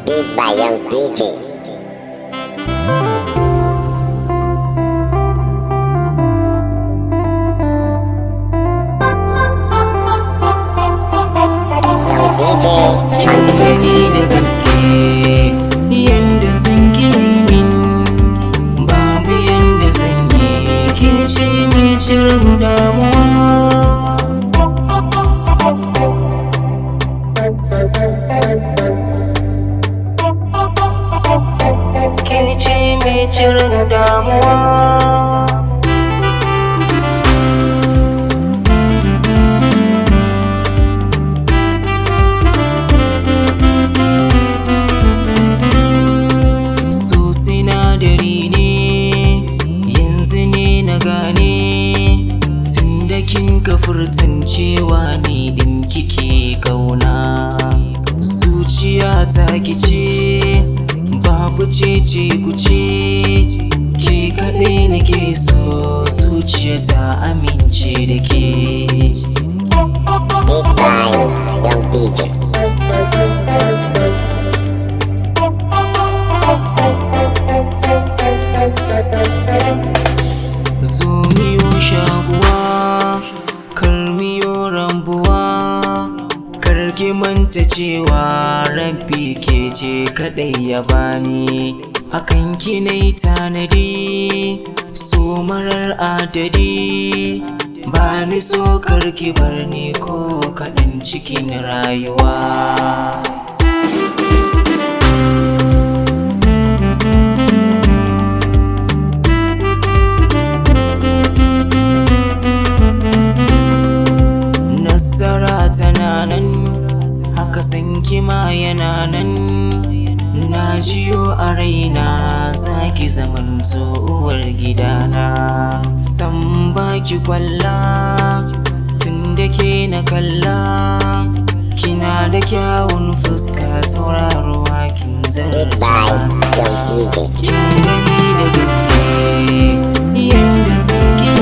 Beat by Young DJ. Gani da gaske yanda san ke min babu yanda zan yi ke ce mai cirin damuwa. Ke ce mai cirin damuwa. Yanzu ne na gane tunda kin ka furtan cewa ni din kike kauna. Zuciya ta kice babu cece kuce, ke kaɗai nake so zuciya ta amince da ke. Beat by Young DJ. Zo miyo shaguwa, kar miyo rambuwa, kar ki manta cewa rabbi ke ce kaɗai ya bani. Hakan ki nai tanadi, so marar adadi, ba ni so kar ki bar ni ko kaɗan cikin rayuwa. Nasara tana nan, haka san kima yana nan. Na jiyo a raina zaki zaman uwar gidana. San baki kwalla tunda ke na kalla, kina da kyawun fuska tauraruwa kin zarce mata. Kin gani da gaske yanda san ke